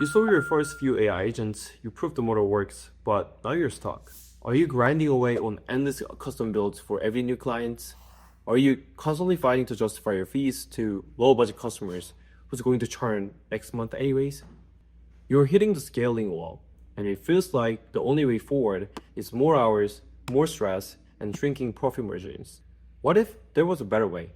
You sold your first few AI agents, you proved the model works, but now you're stuck. Are you grinding away on endless custom builds for every new client? Are you constantly fighting to justify your fees to low budget customers who's going to churn next month anyways? You're hitting the scaling wall, and it feels like the only way forward is more hours, more stress, and shrinking profit margins. What if there was a better way?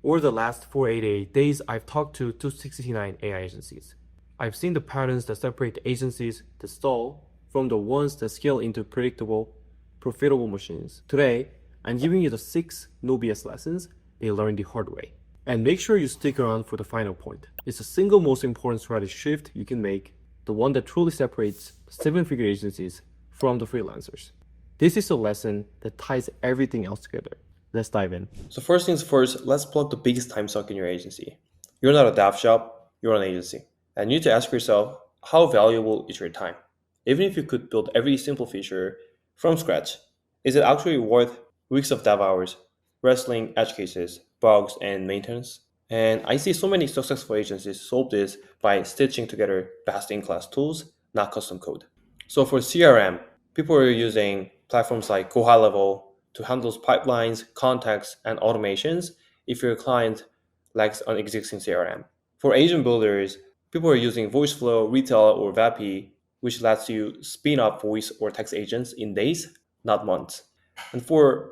Over the last 488 days, I've talked to 269 AI agencies. I've seen the patterns that separate the agencies that stall from the ones that scale into predictable, profitable machines. Today, I'm giving you the 6 no BS lessons they learned the hard way. And make sure you stick around for the final point. It's the single most important strategy shift you can make, the one that truly separates 7-figure agencies from the freelancers. This is a lesson that ties everything else together. Let's dive in. So first things first, let's plug the biggest time suck in your agency. You're not a dev shop, you're an agency. And you need to ask yourself, how valuable is your time? Even if you could build every simple feature from scratch, is it actually worth weeks of dev hours, wrestling edge cases, bugs, and maintenance? And I see so many successful agencies solve this by stitching together best-in-class tools, not custom code. So for CRM, people are using platforms like Go High Level to handle pipelines, contacts, and automations if your client lacks an existing CRM. For agent builders, people are using VoiceFlow, Retail, or VAPI, which lets you spin up voice or text agents in days, not months. And for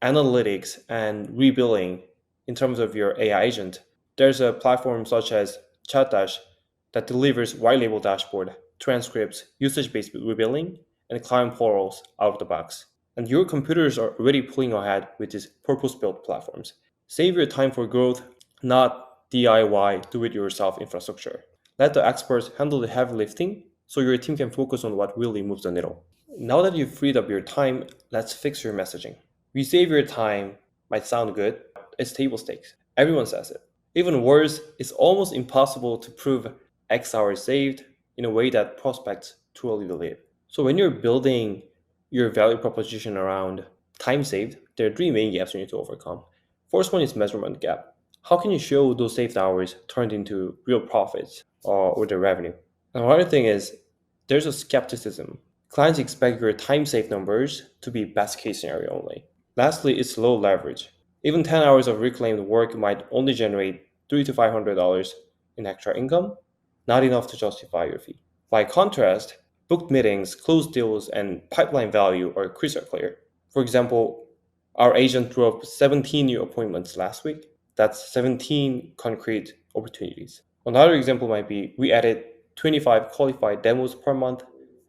analytics and rebilling, in terms of your AI agent, there's a platform such as Chatdash that delivers white label dashboard, transcripts, usage-based rebilling, and client portals out of the box. And your computers are already pulling ahead with these purpose-built platforms. Save your time for growth, not DIY do-it-yourself infrastructure. Let the experts handle the heavy lifting so your team can focus on what really moves the needle. Now that you've freed up your time, let's fix your messaging. We save your time might sound good, it's table stakes. Everyone says it. Even worse, it's almost impossible to prove X hours saved in a way that prospects truly believe. So when you're building your value proposition around time saved, there are 3 main gaps you need to overcome. First one is measurement gap. How can you show those saved hours turned into real profits or the revenue? And another thing is there's a skepticism. Clients expect your time saved numbers to be best case scenario only. Lastly, it's low leverage. Even 10 hours of reclaimed work might only generate $300 to $500 in extra income, not enough to justify your fee. By contrast, booked meetings, closed deals, and pipeline value are crystal clear. For example, our agent drove 17 new appointments last week. That's 17 concrete opportunities. Another example might be we added 25 qualified demos per month,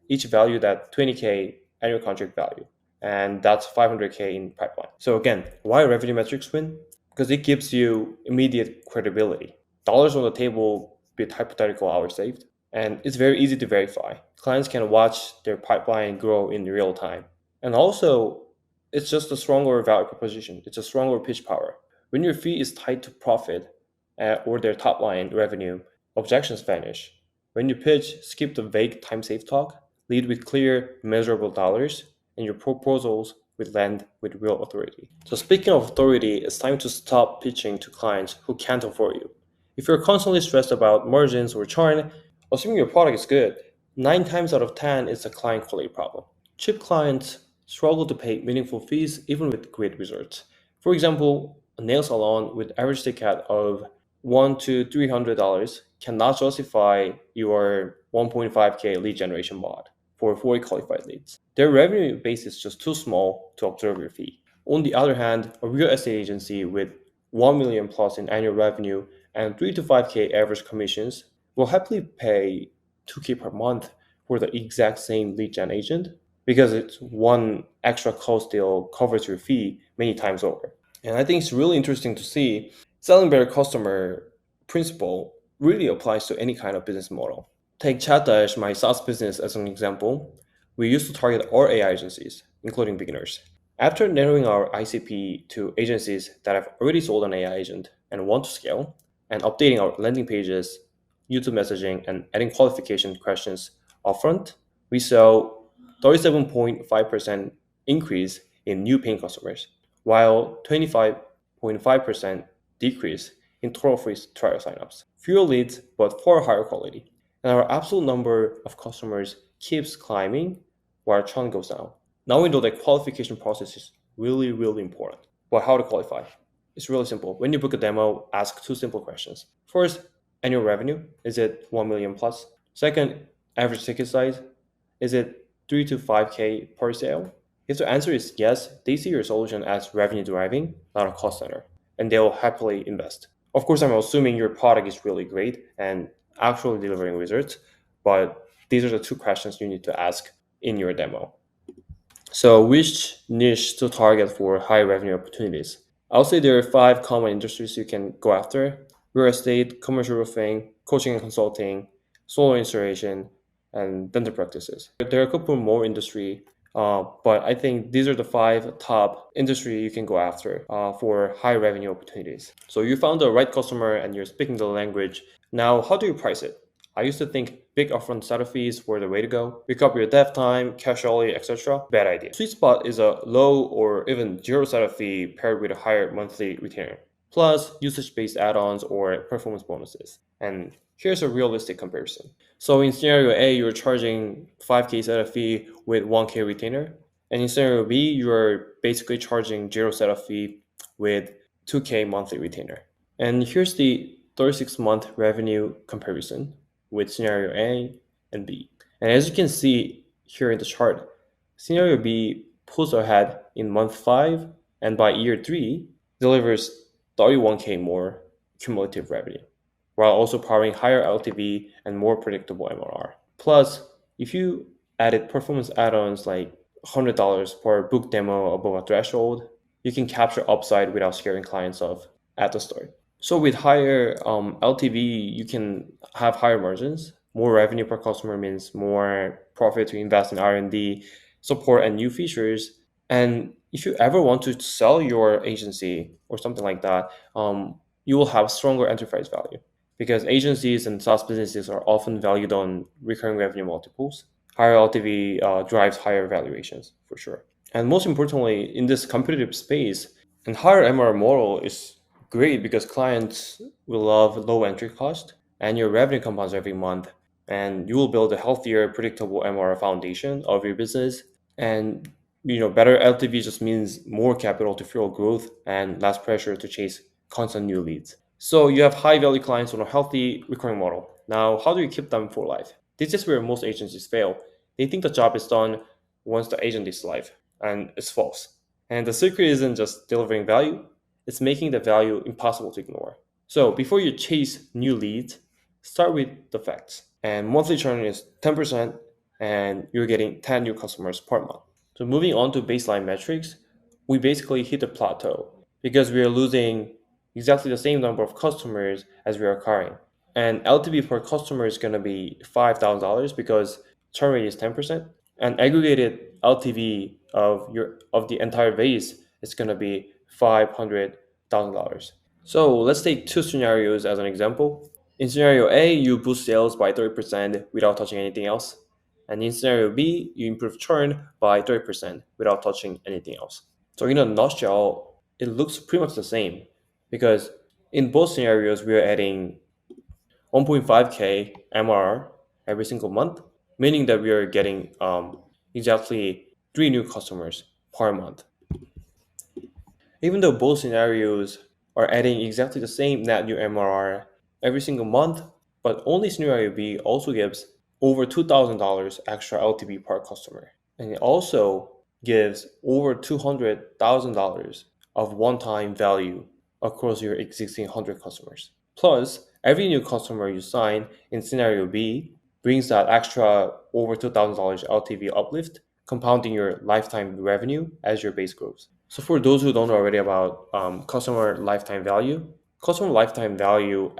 each valued at 20K annual contract value. And that's 500K in pipeline. So again, why revenue metrics win? Because it gives you immediate credibility. Dollars on the table with hypothetical hours saved. And it's very easy to verify. Clients can watch their pipeline grow in real time. And also, it's just a stronger value proposition. It's a stronger pitch power. When your fee is tied to profit or their top line revenue, objections vanish. When you pitch, skip the vague time save talk, lead with clear, measurable dollars, and your proposals will land with real authority. So speaking of authority, it's time to stop pitching to clients who can't afford you. If you're constantly stressed about margins or churn, assuming your product is good, 9 times out of 10 it's a client quality problem. Cheap clients struggle to pay meaningful fees even with great results. For example, a nail salon with average ticket of $100 to $300 cannot justify your 1.5K lead generation bot for 40 qualified leads. Their revenue base is just too small to absorb your fee. On the other hand, a real estate agency with 1 million plus in annual revenue and 3 to 5K average commissions will happily pay 2K per month for the exact same lead gen agent because it's one extra cost deal covers your fee many times over. And I think it's really interesting to see selling better customer principle really applies to any kind of business model. Take Chatdash, my SaaS business, as an example. We used to target all AI agencies, including beginners. After narrowing our ICP to agencies that have already sold an AI agent and want to scale, and updating our landing pages, YouTube messaging, and adding qualification questions upfront, we saw 37.5% increase in new paying customers, while 25.5% decrease in total free trial signups. Fewer leads, but far higher quality. And our absolute number of customers keeps climbing while our churn goes down. Now we know that qualification process is really, really important. But how to qualify? It's really simple. When you book a demo, ask two simple questions. First, annual revenue, is it 1 million plus? Second, average ticket size, is it 3 to 5K per sale? If the answer is yes, they see your solution as revenue driving, not a cost center, and they'll happily invest. Of course, I'm assuming your product is really great and actually delivering results, but these are the two questions you need to ask in your demo. So, which niche to target for high revenue opportunities? I'll say there are five common industries you can go after: real estate, commercial roofing, coaching and consulting, solar installation, and dental practices. There are a couple more industry, but I think these are the five top industry you can go after for high revenue opportunities. So you found the right customer and you're speaking the language. Now, how do you price it? I used to think big upfront setup fees were the way to go. Recover your dev time, cash only, etc. Bad idea. Sweet spot is a low or even zero setup fee paired with a higher monthly retainer, plus usage-based add-ons or performance bonuses. And here's a realistic comparison. So in scenario A, you're charging 5K setup fee with 1K retainer. And in scenario B, you're basically charging zero setup fee with 2K monthly retainer. And here's the 36-month revenue comparison with scenario A and B. And as you can see here in the chart, scenario B pulls ahead in month 5 and by year 3 delivers 31K more cumulative revenue, while also powering higher LTV and more predictable MRR. Plus, if you added performance add-ons like $100 per book demo above a threshold, you can capture upside without scaring clients off at the start. So with higher LTV, you can have higher margins. More revenue per customer means more profit to invest in R&D, support, and new features. And if you ever want to sell your agency or something like that, you will have stronger enterprise value because agencies and SaaS businesses are often valued on recurring revenue multiples. Higher LTV drives higher valuations for sure. And most importantly, in this competitive space, and higher MRR model is great because clients will love low entry cost and your revenue compounds every month, and you will build a healthier, predictable MRR foundation of your business. And better LTV just means more capital to fuel growth and less pressure to chase constant new leads. So you have high value clients on a healthy recurring model. Now, how do you keep them for life? This is where most agencies fail. They think the job is done once the agent is live, and it's false. And the secret isn't just delivering value, it's making the value impossible to ignore. So before you chase new leads, start with the facts. And monthly churn is 10%, and you're getting 10 new customers per month. So moving on to baseline metrics, we basically hit a plateau because we are losing exactly the same number of customers as we are acquiring. And LTV per customer is going to be $5,000 because churn rate is 10%. And aggregated LTV of the entire base is going to be $500,000. So let's take two scenarios as an example. In scenario A, you boost sales by 30% without touching anything else. And in scenario B, you improve churn by 30% without touching anything else. So in a nutshell, it looks pretty much the same because in both scenarios, we are adding 1.5K MRR every single month, meaning that we are getting exactly 3 new customers per month. Even though both scenarios are adding exactly the same net new MRR every single month, but only scenario B also gives over $2,000 extra LTV per customer. And it also gives over $200,000 of one-time value across your existing 100 customers. Plus, every new customer you sign in scenario B brings that extra over $2,000 LTV uplift, compounding your lifetime revenue as your base grows. So for those who don't know already about customer lifetime value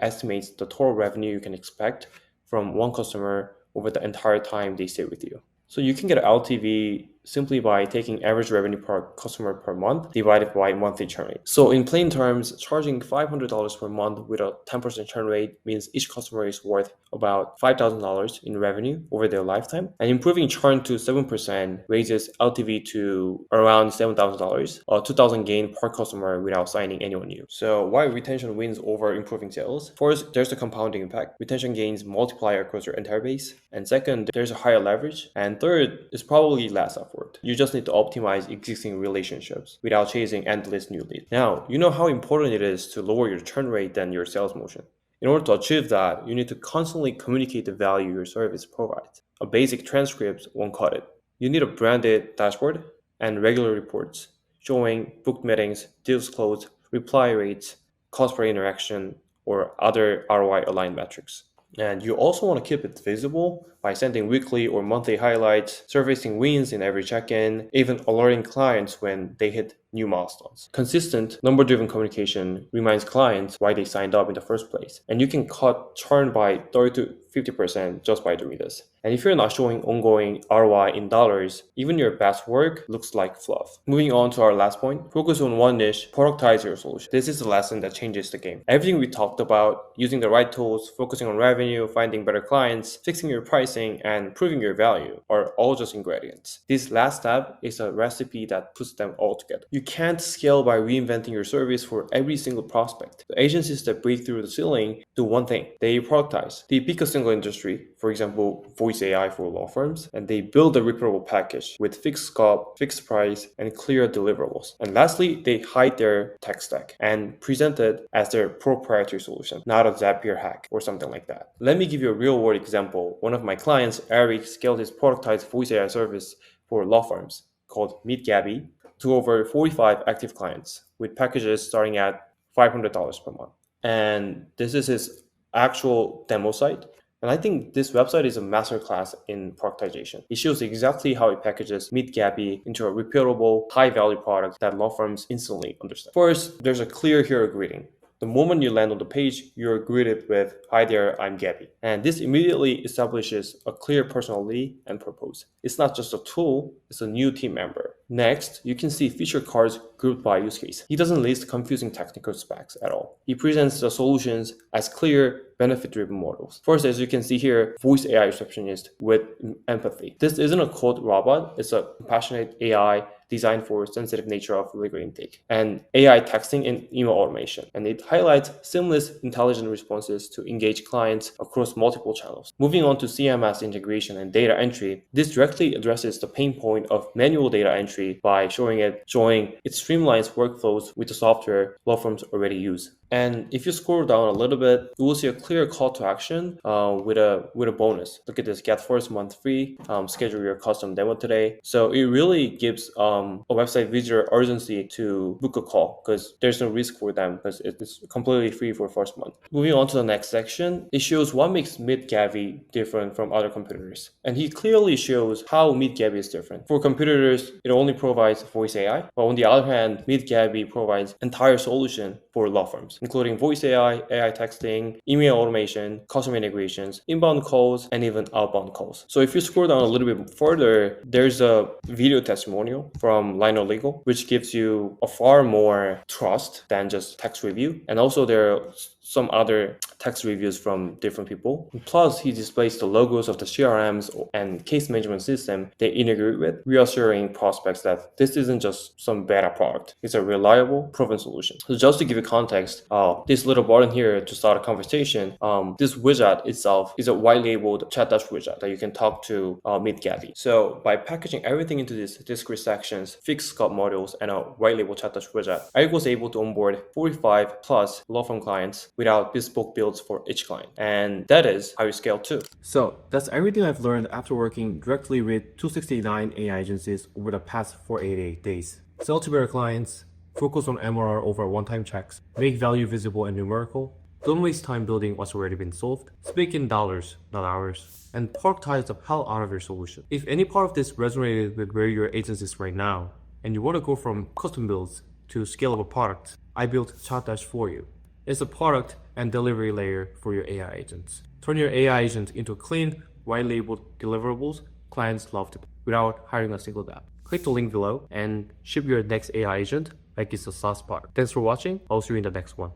estimates the total revenue you can expect from one customer over the entire time they stay with you. So you can get an LTV simply by taking average revenue per customer per month divided by monthly churn rate. So in plain terms, charging $500 per month with a 10% churn rate means each customer is worth about $5,000 in revenue over their lifetime. And improving churn to 7% raises LTV to around $7,000, or $2,000 gain per customer without signing anyone new. So why retention wins over improving sales? First, there's the compounding impact. Retention gains multiply across your entire base. And second, there's a higher leverage. And third, it's probably less effort. You just need to optimize existing relationships without chasing endless new leads. Now, you know how important it is to lower your churn rate than your sales motion. In order to achieve that, you need to constantly communicate the value your service provides. A basic transcript won't cut it. You need a branded dashboard and regular reports showing booked meetings, deals closed, reply rates, cost per interaction, or other ROI aligned metrics. And you also want to keep it visible by sending weekly or monthly highlights, surfacing wins in every check-in, even alerting clients when they hit new milestones. Consistent, number-driven communication reminds clients why they signed up in the first place. And you can cut churn by 30 to 50% just by doing this. And if you're not showing ongoing ROI in dollars, even your best work looks like fluff. Moving on to our last point, focus on one niche, productize your solution. This is the lesson that changes the game. Everything we talked about, using the right tools, focusing on revenue, finding better clients, fixing your pricing, and proving your value are all just ingredients. This last step is a recipe that puts them all together. You can't scale by reinventing your service for every single prospect. The agencies that break through the ceiling do one thing. They productize. They pick a single industry, for example, voice AI for law firms, and they build a repeatable package with fixed scope, fixed price, and clear deliverables. And lastly, they hide their tech stack and present it as their proprietary solution, not a Zapier hack or something like that. Let me give you a real-world example. One of my clients, Eric, scaled his productized voice AI service for law firms called Meet Gabby to over 45 active clients with packages starting at $500 per month. And this is his actual demo site. And I think this website is a masterclass in productization. It shows exactly how it packages Meet Gabby into a repeatable, high-value product that law firms instantly understand. First, there's a clear hero greeting. The moment you land on the page, you're greeted with, "Hi there, I'm Gabby." And this immediately establishes a clear personality and purpose. It's not just a tool, it's a new team member. Next, you can see feature cards grouped by use case. He doesn't list confusing technical specs at all. He presents the solutions as clear, benefit-driven models. First, as you can see here, voice AI receptionist with empathy. This isn't a code robot, it's a compassionate AI designed for sensitive nature of legal intake, and AI texting and email automation. And it highlights seamless, intelligent responses to engage clients across multiple channels. Moving on to CMS integration and data entry, this directly addresses the pain point of manual data entry by showing it streamlines workflows with the software law firms already use. And if you scroll down a little bit, you will see a clear call to action with a bonus. Look at this: get first month free, schedule your custom demo today. So it really gives a website visitor urgency to book a call because there's no risk for them because it's completely free for first month. Moving on to the next section, it shows what makes Meet Gabby different from other competitors. And he clearly shows how Meet Gabby is different. For competitors, it only provides voice AI, but on the other hand, Meet Gabby provides entire solution for law firms, including voice AI, AI texting, email automation, customer integrations, inbound calls, and even outbound calls. So if you scroll down a little bit further, there's a video testimonial from Lionel Legal, which gives you a far more trust than just text review. And also there are some other text reviews from different people. Plus, he displays the logos of the CRMs and case management system they integrate with, reassuring prospects that this isn't just some beta product. It's a reliable, proven solution. So just to give you context, this little button here to start a conversation, this widget itself is a white-labeled chat dash widget that you can talk to Meet Gabby. So by packaging everything into these discrete sections, fixed scope modules, and a white-label chat dash widget, Eric was able to onboard 45 plus law firm clients without bespoke builds for each client. And that is how you scale too. So that's everything I've learned after working directly with 269 AI agencies over the past 488 days. Sell to better clients, focus on MRR over one-time checks, make value visible and numerical, don't waste time building what's already been solved, speak in dollars, not hours, and productize the hell out of your solution. If any part of this resonated with where your agency is right now, and you want to go from custom builds to scalable products, I built Chatdash for you. It's a product and delivery layer for your AI agents. Turn your AI agent into clean, white-labeled deliverables clients love to without hiring a single dev. Click the link below and ship your next AI agent like it's a SaaS product. Thanks for watching. I'll see you in the next one.